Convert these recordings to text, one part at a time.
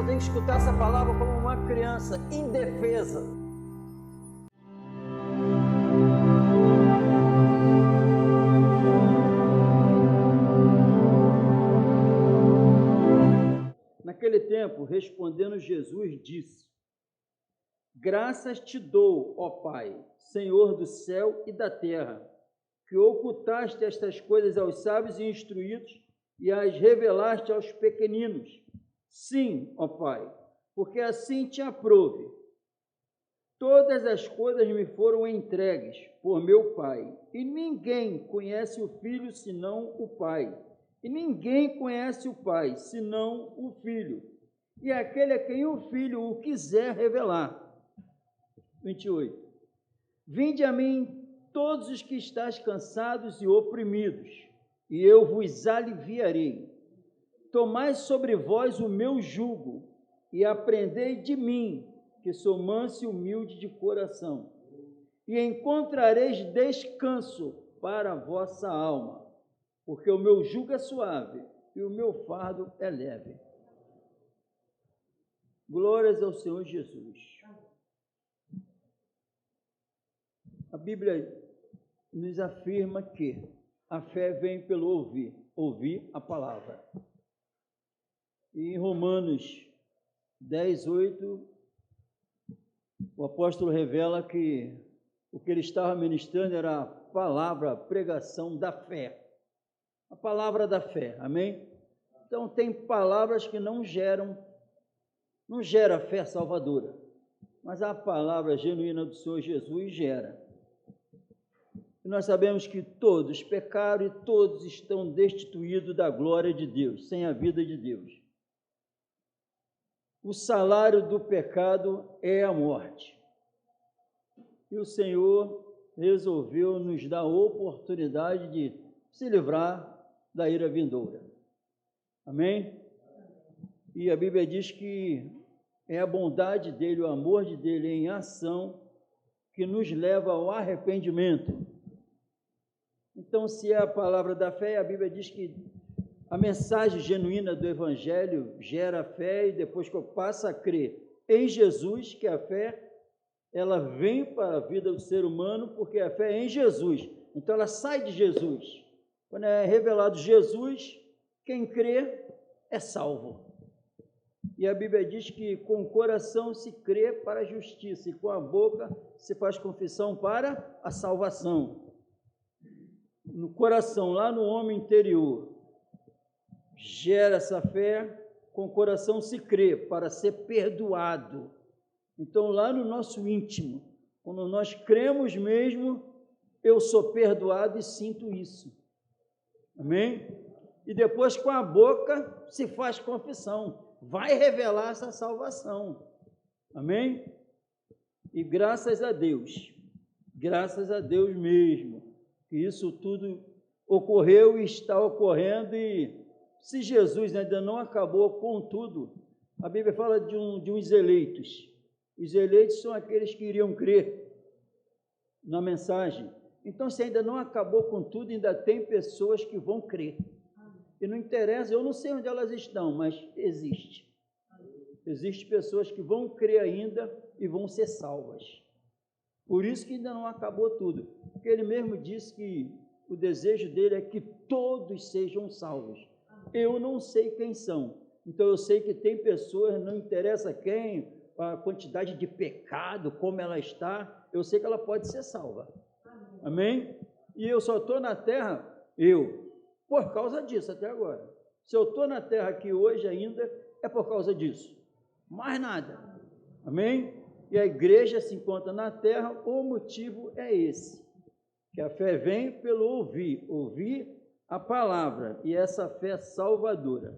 eu tenho que escutar essa palavra como uma criança indefesa. Naquele tempo, respondendo Jesus, disse: Graças te dou, ó Pai, Senhor do céu e da terra, que ocultaste estas coisas aos sábios e instruídos e as revelaste aos pequeninos. Sim, ó Pai, porque assim te aprouve. Todas as coisas me foram entregues por meu Pai, e ninguém conhece o Filho senão o Pai, e ninguém conhece o Pai senão o Filho, e aquele a quem o Filho o quiser revelar. 28. Vinde a mim todos os que estáis cansados e oprimidos, e eu vos aliviarei. Tomai sobre vós o meu jugo, e aprendei de mim, que sou manso e humilde de coração, e encontrareis descanso para a vossa alma, porque o meu jugo é suave e o meu fardo é leve. Glórias ao Senhor Jesus. A Bíblia nos afirma que a fé vem pelo ouvir a palavra. E em Romanos 10:8, o apóstolo revela que o que ele estava ministrando era a palavra, a pregação da fé. A palavra da fé, amém? Então tem palavras que não gera fé salvadora, mas a palavra genuína do Senhor Jesus gera. E nós sabemos que todos pecaram e todos estão destituídos da glória de Deus, sem a vida de Deus. O salário do pecado é a morte. E o Senhor resolveu nos dar a oportunidade de se livrar da ira vindoura. Amém? E a Bíblia diz que é a bondade dele, o amor dele em ação que nos leva ao arrependimento. Então, se é a palavra da fé, a Bíblia diz que a mensagem genuína do Evangelho gera fé, e depois que eu passo a crer em Jesus, que a fé, ela vem para a vida do ser humano, porque a fé é em Jesus. Então, ela sai de Jesus. Quando é revelado Jesus, quem crê é salvo. E a Bíblia diz que com o coração se crê para a justiça, e com a boca se faz confissão para a salvação. No coração, lá no homem interior, gera essa fé, com o coração se crê para ser perdoado. Então, lá no nosso íntimo, quando nós cremos mesmo, eu sou perdoado e sinto isso. Amém? E depois com a boca se faz confissão, vai revelar essa salvação. Amém? E graças a Deus mesmo, que isso tudo ocorreu e está ocorrendo. E se Jesus ainda não acabou com tudo, a Bíblia fala de uns eleitos. Os eleitos são aqueles que iriam crer na mensagem. Então, se ainda não acabou com tudo, ainda tem pessoas que vão crer. E não interessa, eu não sei onde elas estão, mas existe. Existem pessoas que vão crer ainda e vão ser salvas. Por isso que ainda não acabou tudo. Porque ele mesmo disse que o desejo dele é que todos sejam salvos. Eu não sei quem são. Então eu sei que tem pessoas, não interessa quem, a quantidade de pecado, como ela está, eu sei que ela pode ser salva. Amém? E eu só estou na terra, por causa disso até agora. Se eu estou na terra aqui hoje ainda, é por causa disso. Mais nada. Amém? E a igreja se encontra na terra, o motivo é esse. Que a fé vem pelo ouvir a palavra, e essa fé salvadora.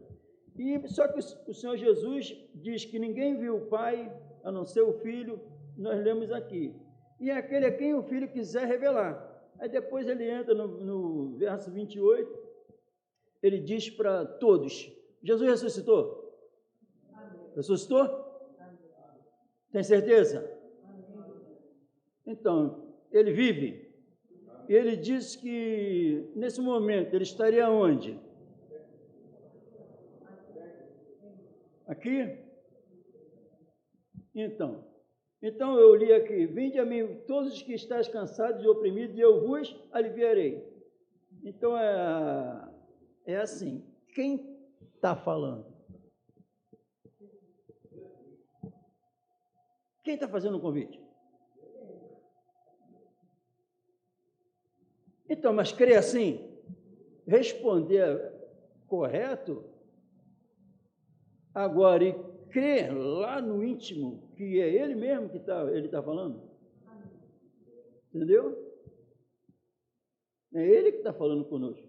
E só que o Senhor Jesus diz que ninguém viu o Pai, a não ser o Filho, nós lemos aqui. E é aquele a quem o Filho quiser revelar. Aí depois ele entra no verso 28, ele diz para todos: Jesus ressuscitou? Ressuscitou? Tem certeza? Então, ele vive. E ele diz que nesse momento ele estaria onde? Aqui? Então eu li aqui: vinde a mim todos os que estáis cansados e oprimidos, e eu vos aliviarei. Então é assim. Quem está falando? Quem está fazendo o convite? Então, mas crer assim, responder correto, agora, e crer lá no íntimo, que é ele mesmo que ele está falando. Entendeu? É ele que está falando conosco,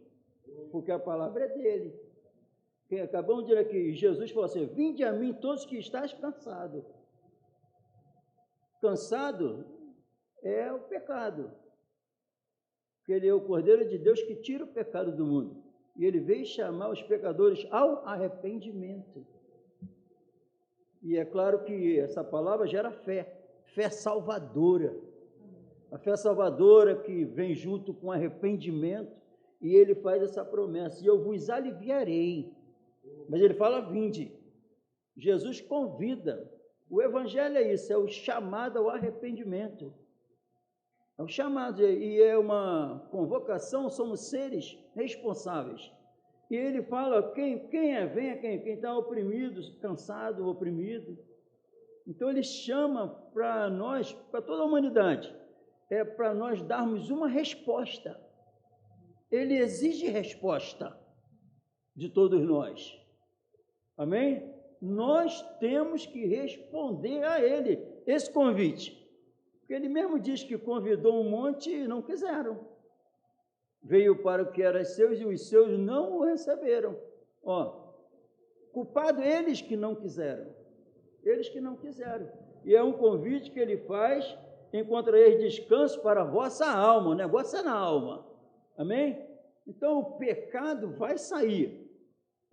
porque a palavra é dele. Quem acabamos de dizer aqui, Jesus falou assim: vinde a mim todos que estáis cansados. Cansado é o pecado, porque ele é o Cordeiro de Deus que tira o pecado do mundo, e ele veio chamar os pecadores ao arrependimento. E é claro que essa palavra gera fé salvadora, a fé salvadora que vem junto com arrependimento, e ele faz essa promessa: e eu vos aliviarei. Mas ele fala: vinde. Jesus convida. O evangelho é isso, é o chamado ao arrependimento. É um chamado, e é uma convocação, somos seres responsáveis. E ele fala: quem é? Venha quem está oprimido, cansado, oprimido. Então ele chama para nós, para toda a humanidade, é para nós darmos uma resposta. Ele exige resposta de todos nós. Amém? Nós temos que responder a ele esse convite. Porque ele mesmo diz que convidou um monte e não quiseram. Veio para o que era seus e os seus não o receberam. Culpado eles que não quiseram. Eles que não quiseram. E é um convite que ele faz: encontrareis descanso para a vossa alma. O negócio é na alma. Amém? Então o pecado vai sair.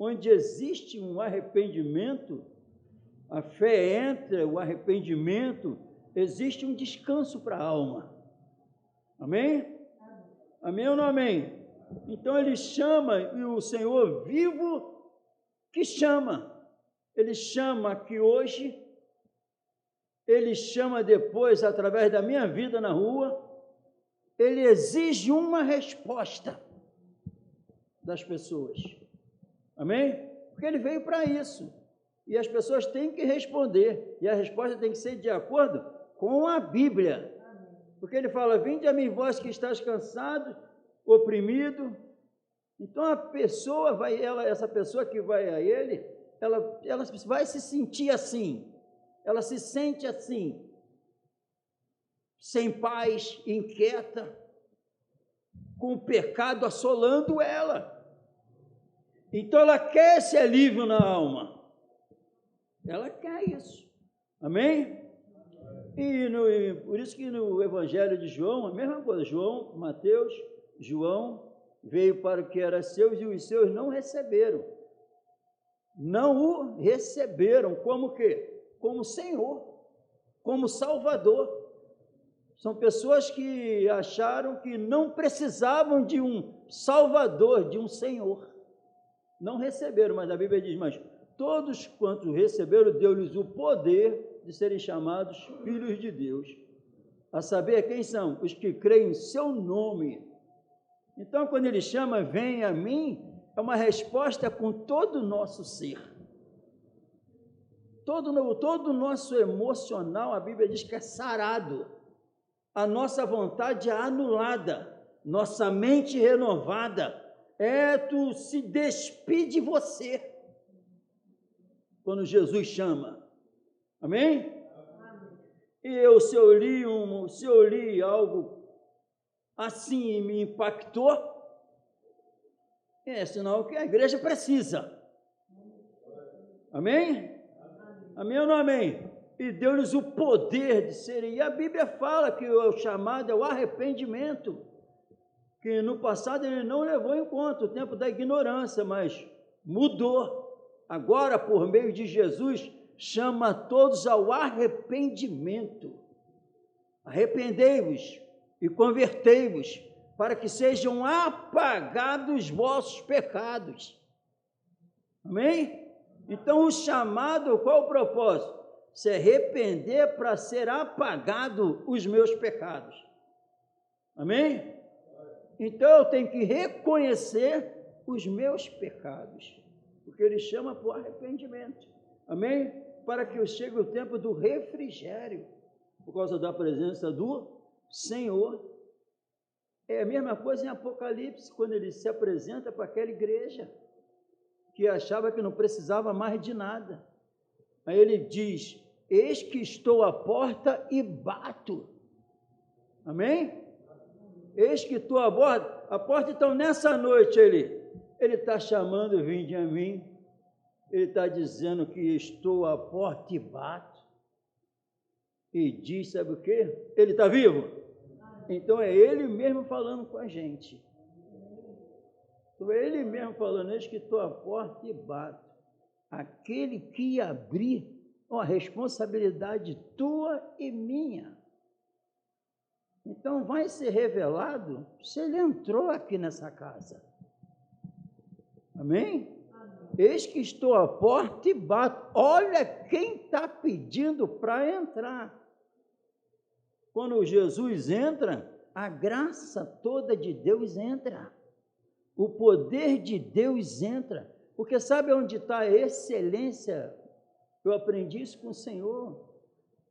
Onde existe um arrependimento, a fé entra, o arrependimento, existe um descanso para a alma. Amém? Amém ou não amém? Então ele chama, e o Senhor vivo que chama. Ele chama aqui hoje, ele chama depois através da minha vida na rua. Ele exige uma resposta das pessoas. Amém? Porque ele veio para isso. E as pessoas têm que responder. E a resposta tem que ser de acordo com a Bíblia. Porque ele fala: vinde a mim vós que estáis cansados, oprimido. Então a pessoa essa pessoa que vai a ele, ela vai se sentir assim. Ela se sente assim, sem paz, inquieta, com o pecado assolando ela. Então ela quer esse alívio na alma. Ela quer isso. Amém? E por isso que no Evangelho de João, a mesma coisa. Mateus, João, veio para o que era seus e os seus não receberam. Não o receberam como quê? Como Senhor, como Salvador. São pessoas que acharam que não precisavam de um Salvador, de um Senhor. Não receberam, mas a Bíblia diz: mas todos quantos receberam, deu-lhes o poder de serem chamados filhos de Deus. A saber, quem são? Os que creem em seu nome. Então, quando ele chama, vem a mim, é uma resposta com todo o nosso ser. Todo o nosso emocional, a Bíblia diz que é sarado. A nossa vontade é anulada, nossa mente renovada. Tu se despide de você quando Jesus chama. Amém? E se eu li algo assim e me impactou, é sinal que a igreja precisa. Amém? Amém ou não amém? E deu-lhes o poder de serem. E a Bíblia fala que o chamado é o arrependimento, que no passado ele não levou em conta o tempo da ignorância, mas mudou. Agora, por meio de Jesus, chama todos ao arrependimento. Arrependei-vos e convertei-vos, para que sejam apagados os vossos pecados. Amém? Então, o chamado, qual o propósito? se arrepender para ser apagado os meus pecados. Amém? Então eu tenho que reconhecer os meus pecados, porque ele chama por arrependimento. Amém? Para que eu chegue o tempo do refrigério, por causa da presença do Senhor. É a mesma coisa em Apocalipse, quando ele se apresenta para aquela igreja, que achava que não precisava mais de nada. Aí ele diz: eis que estou à porta e bato. Amém? Eis que estou à porta. Então nessa noite ele está chamando: vinde a mim. Ele está dizendo que estou à porta e bato. E diz, sabe o quê? Ele está vivo? Então é ele mesmo falando com a gente. Então é ele mesmo falando: eis que estou à porta e bato. Aquele que abrir, a responsabilidade tua e minha. Então vai ser revelado se ele entrou aqui nessa casa. Amém? Eis que estou à porta e bato. Olha quem está pedindo para entrar. Quando Jesus entra, a graça toda de Deus entra. O poder de Deus entra. Porque sabe onde está a excelência? Eu aprendi isso com o Senhor.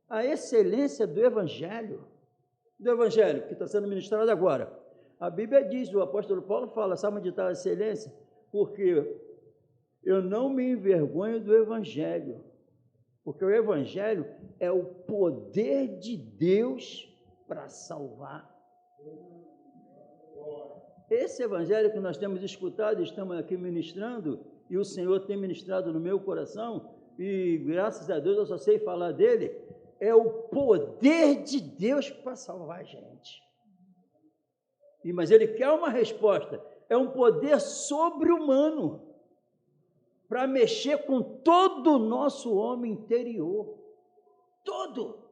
A excelência do Evangelho. Do Evangelho que está sendo ministrado agora. A Bíblia diz, o apóstolo Paulo fala, sabe onde está a excelência? Porque eu não me envergonho do Evangelho. Porque o Evangelho é o poder de Deus para salvar. Esse Evangelho que nós temos escutado, estamos aqui ministrando, e o Senhor tem ministrado no meu coração, e graças a Deus eu só sei falar dele, é o poder de Deus para salvar a gente. Mas ele quer uma resposta, é um poder sobre-humano, para mexer com todo o nosso homem interior, todo,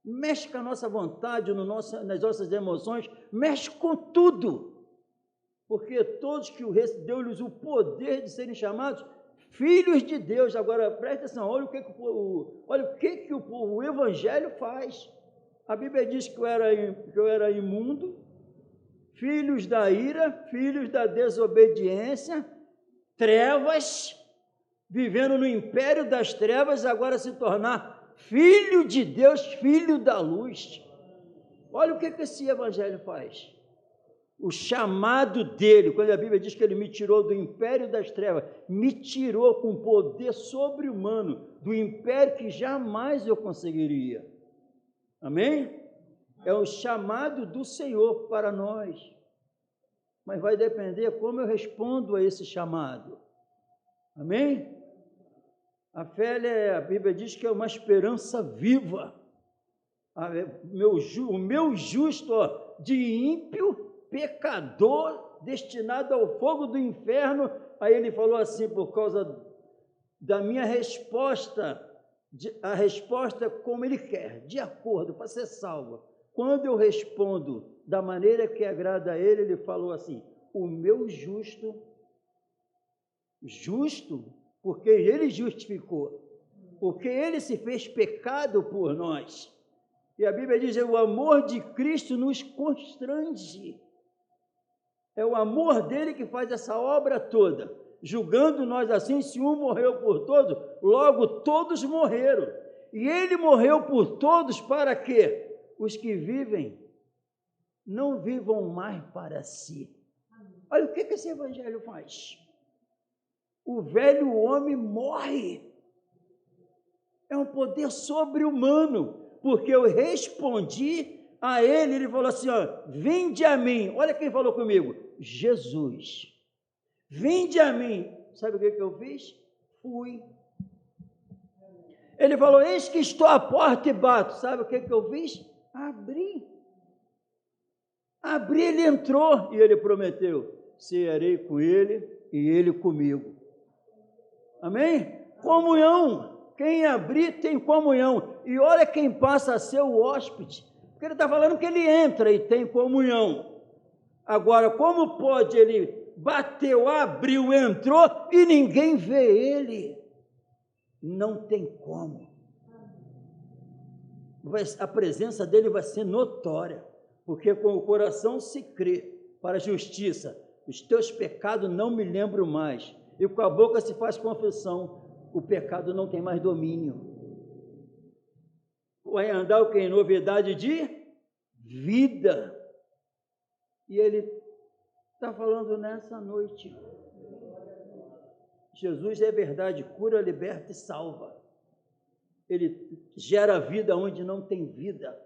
mexe com a nossa vontade, nas nossas emoções, mexe com tudo, porque todos que o rei deu-lhes o poder de serem chamados filhos de Deus. Agora, presta atenção, olha o que o Evangelho faz. A Bíblia diz que eu era imundo, filhos da ira, filhos da desobediência, trevas, vivendo no império das trevas, agora se tornar filho de Deus, filho da luz. Olha o que esse Evangelho faz. O chamado dele, quando a Bíblia diz que ele me tirou do império das trevas, me tirou com poder sobre-humano, do império que jamais eu conseguiria. Amém? É o chamado do Senhor para nós. Mas vai depender como eu respondo a esse chamado. Amém? A fé, a Bíblia diz que é uma esperança viva. O meu justo, de ímpio, pecador, destinado ao fogo do inferno. Aí ele falou assim, por causa da minha resposta, a resposta como ele quer, de acordo, para ser salvo. Quando eu respondo da maneira que agrada a ele, ele falou assim: o meu justo, porque ele justificou, porque ele se fez pecado por nós. E a Bíblia diz: o amor de Cristo nos constrange. É o amor dele que faz essa obra toda, julgando nós assim: se um morreu por todos, logo todos morreram. E ele morreu por todos para que os que vivem não vivam mais para si. Olha o que esse Evangelho faz. O velho homem morre. É um poder sobre-humano, porque eu respondi a ele. Ele falou assim: vinde a mim. Olha quem falou comigo: Jesus. Vinde a mim. Sabe o que eu fiz? Fui. Ele falou: eis que estou à porta e bato. Sabe o que eu fiz? Abri, ele entrou, e ele prometeu: cearei com ele e ele comigo. Amém? Comunhão. Quem abrir tem comunhão. E olha quem passa a ser o hóspede, porque ele está falando que ele entra e tem comunhão. Agora, como pode ele bateu, abriu, entrou e ninguém vê ele? Não tem como. a presença dele vai ser notória, porque com o coração se crê para a justiça, os teus pecados não me lembro mais, e com a boca se faz confissão, o pecado não tem mais domínio. Vai andar o que? Em novidade de vida. E ele está falando nessa noite. Jesus é verdade, cura, liberta e salva. Ele gera vida onde não tem vida.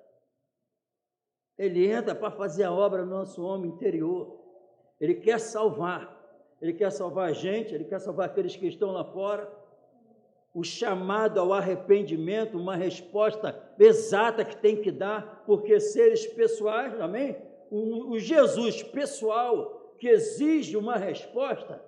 Ele entra para fazer a obra no nosso homem interior. Ele quer salvar. Ele quer salvar a gente, ele quer salvar aqueles que estão lá fora. O chamado ao arrependimento, uma resposta exata que tem que dar, porque seres pessoais, amém? O Jesus pessoal, que exige uma resposta,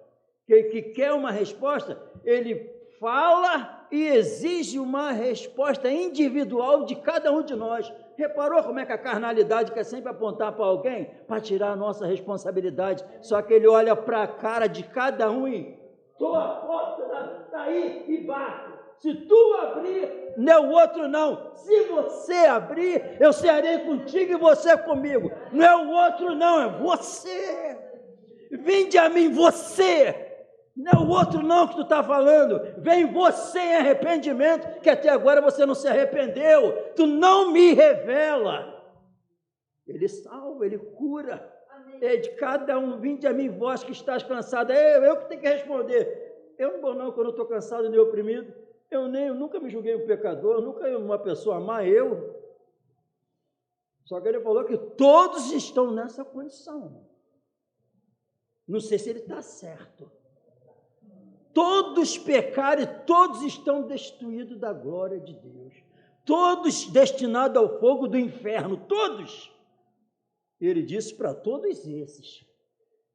que quer uma resposta, ele fala e exige uma resposta individual de cada um de nós. Reparou como é que a carnalidade quer sempre apontar para alguém para tirar a nossa responsabilidade? Só que ele olha para a cara de cada um e tua porta está aí e bate. Se tu abrir, não é o outro não. Se você abrir, eu serei contigo e você comigo. Não é o outro não, é você. Vinde a mim, você. Não é o outro não que tu está falando. Vem você em arrependimento, que até agora você não se arrependeu. Tu não me revela. Ele salva, ele cura. É de cada um. Vinde a mim, vós que estás cansado. Eu que tenho que responder. Eu não vou não, quando eu estou cansado nem oprimido. Eu nunca me julguei um pecador, nunca uma pessoa má, eu. Só que ele falou que todos estão nessa condição. Não sei se ele está certo. Todos pecaram e todos estão destruídos da glória de Deus. Todos destinados ao fogo do inferno, todos. Ele disse para todos esses.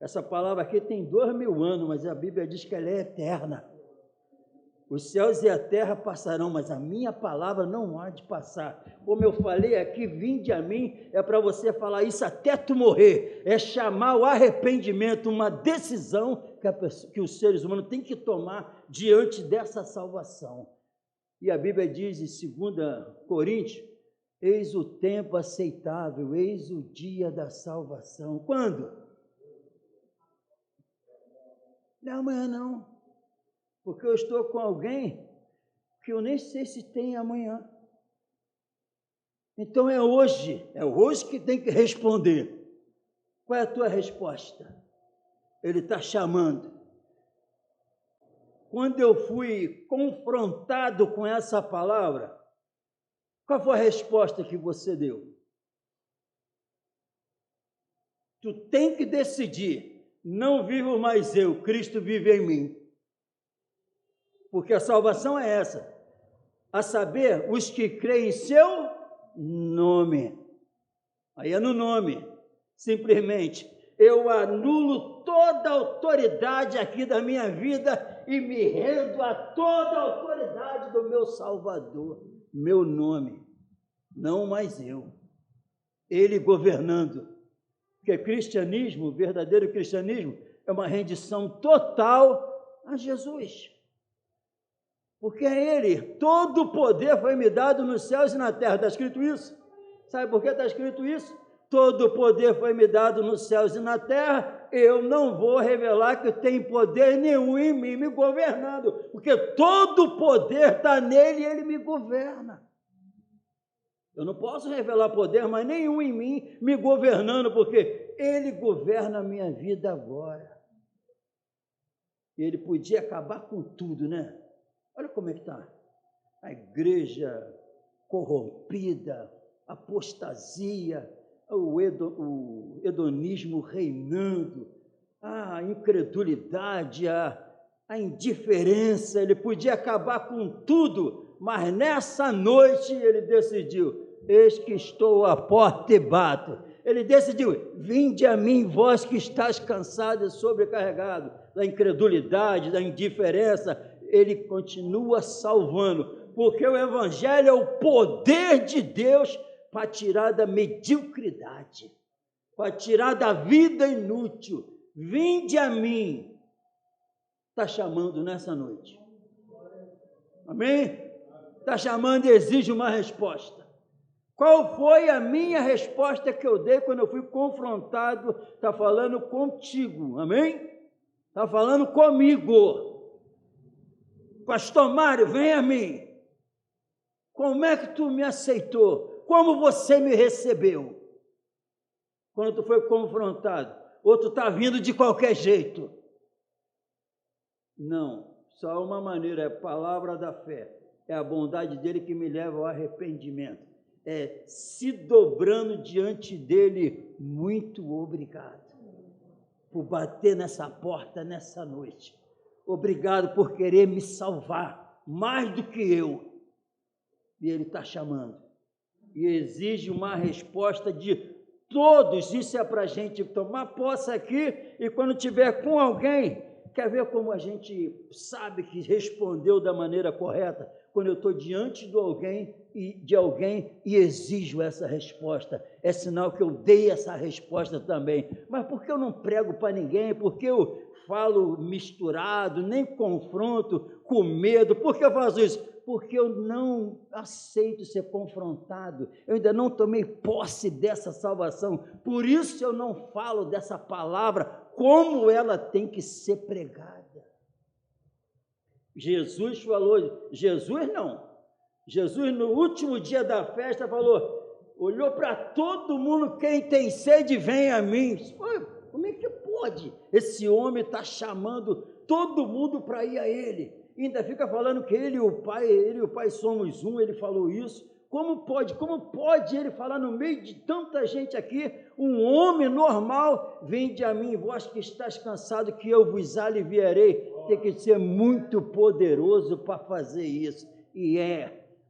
Essa palavra aqui tem 2000 anos, mas a Bíblia diz que ela é eterna. Os céus e a terra passarão, mas a minha palavra não há de passar. Como eu falei aqui, vinde a mim, é para você falar isso até tu morrer. É chamar o arrependimento, uma decisão que os seres humanos têm que tomar diante dessa salvação. E a Bíblia diz em 2 Coríntios, eis o tempo aceitável, eis o dia da salvação. Quando? Não é amanhã não. Porque eu estou com alguém que eu nem sei se tem amanhã. Então é hoje que tem que responder. Qual é a tua resposta? Ele está chamando. Quando eu fui confrontado com essa palavra, qual foi a resposta que você deu? Tu tem que decidir, não vivo mais eu, Cristo vive em mim. Porque a salvação é essa, a saber, os que creem em seu nome. Aí é no nome, simplesmente, eu anulo toda a autoridade aqui da minha vida e me rendo a toda a autoridade do meu Salvador, meu nome, não mais eu, ele governando. Porque cristianismo, o verdadeiro cristianismo, é uma rendição total a Jesus. Porque é Ele, todo o poder foi me dado nos céus e na terra. Está escrito isso? Sabe por que está escrito isso? Todo o poder foi me dado nos céus e na terra. Eu não vou revelar que tem poder nenhum em mim me governando, porque todo o poder está nele e Ele me governa. Eu não posso revelar poder, mas nenhum em mim me governando, porque Ele governa a minha vida agora. E Ele podia acabar com tudo, né? Olha como é que está a igreja corrompida, apostasia, o hedonismo reinando, a incredulidade, a indiferença. Ele podia acabar com tudo, mas nessa noite ele decidiu, eis que estou à porta e bato. Ele decidiu, vinde a mim, vós que estáis cansados e sobrecarregados da incredulidade, da indiferença. Ele continua salvando, porque o Evangelho é o poder de Deus para tirar da mediocridade, para tirar da vida inútil. Vinde a mim, está chamando nessa noite, amém? Está chamando e exige uma resposta. Qual foi a minha resposta que eu dei quando eu fui confrontado? Está falando contigo, amém? Está falando comigo. Pastor Mário, vem a mim. Como é que tu me aceitou? Como você me recebeu? Quando tu foi confrontado. Ou tu está vindo de qualquer jeito? Não, só uma maneira, é a palavra da fé. É a bondade dele que me leva ao arrependimento. É se dobrando diante dele. Muito obrigado por bater nessa porta nessa noite. Obrigado por querer me salvar, mais do que eu. E ele está chamando. E exige uma resposta de todos. Isso é para a gente tomar posse aqui, e quando tiver com alguém, quer ver como a gente sabe que respondeu da maneira correta? Quando eu estou diante de alguém e exijo essa resposta, é sinal que eu dei essa resposta também. Mas por que eu não prego para ninguém? Por que eu falo misturado, nem confronto, com medo? Por que eu faço isso? Porque eu não aceito ser confrontado, eu ainda não tomei posse dessa salvação, por isso eu não falo dessa palavra como ela tem que ser pregada. Jesus falou, Jesus no último dia da festa falou, olhou para todo mundo, quem tem sede vem a mim. Como é que pode? Esse homem está chamando todo mundo para ir a ele, ainda fica falando que ele e o Pai somos um. Ele falou isso. Como pode ele falar no meio de tanta gente aqui, um homem normal, vinde a mim, vós que estás cansado, que eu vos aliviarei. Tem que ser muito poderoso para fazer isso, e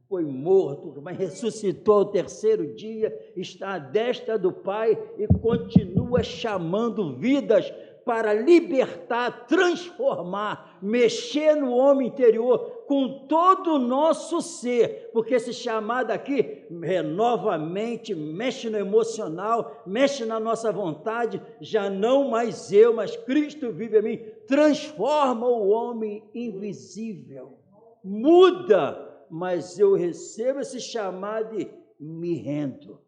foi morto, mas ressuscitou ao terceiro dia, está à destra do Pai e continua chamando vidas para libertar, transformar, mexer no homem interior com todo o nosso ser, porque esse chamado aqui renova a mente, mexe no emocional, mexe na nossa vontade, já não mais eu, mas Cristo vive em mim, transforma o homem invisível, muda, mas eu recebo esse chamado e me rendo,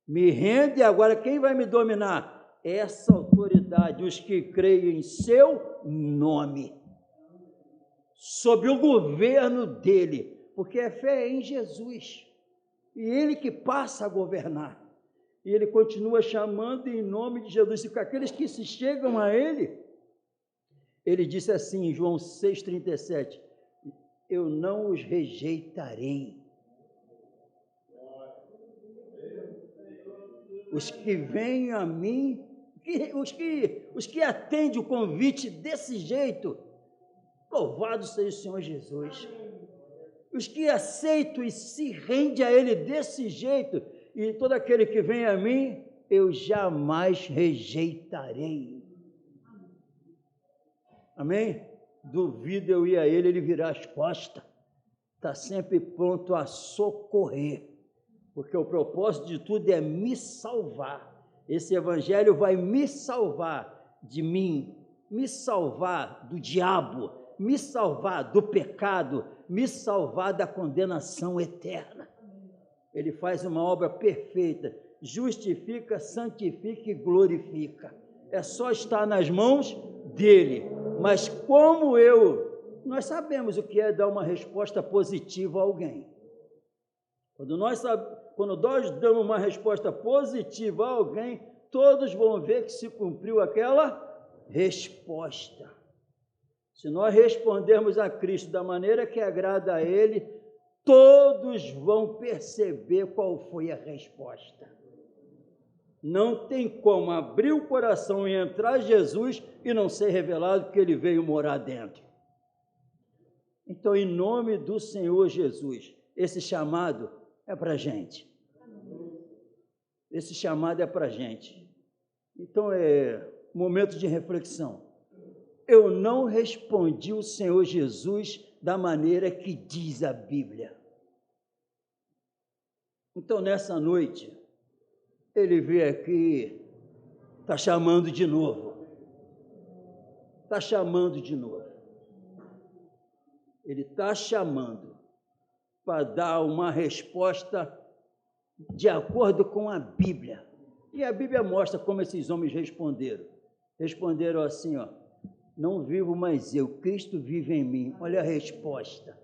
e agora quem vai me dominar? Essa autoridade, os que creem em seu nome, sob o governo dele, porque a fé é em Jesus, e ele que passa a governar, e ele continua chamando em nome de Jesus, e com aqueles que se chegam a ele, ele disse assim em João 6,37, eu não os rejeitarei. Os que vêm a mim, os que atendem o convite desse jeito, louvado seja o Senhor Jesus. Os que aceitam e se rendem a Ele desse jeito, e todo aquele que vem a mim, eu jamais rejeitarei. Amém? Duvido eu ir a Ele virar as costas. Está sempre pronto a socorrer, porque o propósito de tudo é me salvar. Esse evangelho vai me salvar de mim, me salvar do diabo, me salvar do pecado, me salvar da condenação eterna. Ele faz uma obra perfeita, justifica, santifica e glorifica. É só estar nas mãos dele. Mas nós sabemos o que é dar uma resposta positiva a alguém. Quando nós damos uma resposta positiva a alguém, todos vão ver que se cumpriu aquela resposta. Se nós respondermos a Cristo da maneira que agrada a Ele, todos vão perceber qual foi a resposta. Não tem como abrir o coração e entrar Jesus e não ser revelado que Ele veio morar dentro. Então, em nome do Senhor Jesus, esse chamado é para a gente. Esse chamado é para a gente. Então, é momento de reflexão. Eu não respondi o Senhor Jesus da maneira que diz a Bíblia. Então, nessa noite, Ele veio aqui, está chamando de novo. Está chamando de novo. Ele está chamando para dar uma resposta de acordo com a Bíblia. E a Bíblia mostra como esses homens responderam. Responderam assim, ó: não vivo mais eu, Cristo vive em mim. Olha a resposta.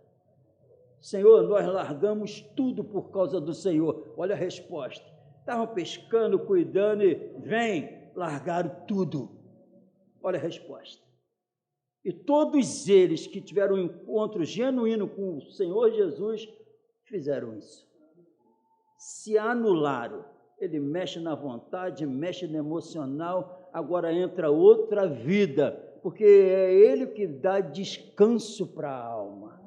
Senhor, nós largamos tudo por causa do Senhor. Olha a resposta. Estavam pescando, cuidando e vem, largaram tudo. Olha a resposta. E todos eles que tiveram um encontro genuíno com o Senhor Jesus, fizeram isso. Se anularam. Ele mexe na vontade, mexe no emocional, agora entra outra vida, porque é Ele que dá descanso para a alma,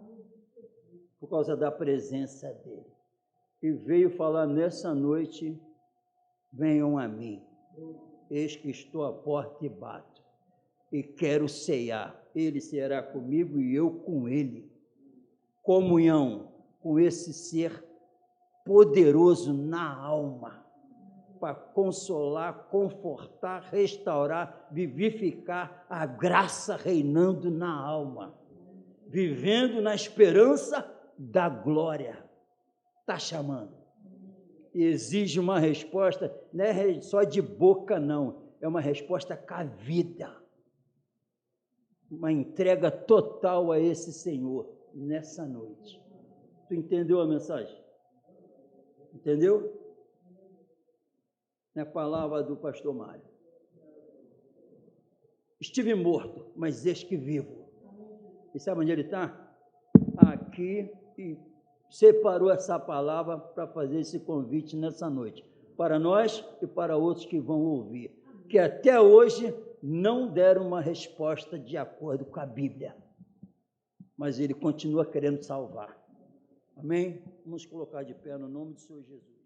por causa da presença dEle. E veio falar nessa noite: venham a mim, eis que estou à porta e bato, e quero ceiar. Ele ceará comigo e eu com Ele. Comunhão com esse ser poderoso na alma, para consolar, confortar, restaurar, vivificar, a graça reinando na alma, vivendo na esperança da glória. Está chamando. E exige uma resposta, não é só de boca, não, é uma resposta com a vida, uma entrega total a esse Senhor nessa noite. Tu entendeu a mensagem? Entendeu? Na palavra do pastor Mário: estive morto, mas eis que vivo. E sabe onde ele está? Aqui, e separou essa palavra para fazer esse convite nessa noite, para nós e para outros que vão ouvir, que até hoje não deram uma resposta de acordo com a Bíblia, mas ele continua querendo salvar. Amém? Vamos colocar de pé no nome do Senhor Jesus.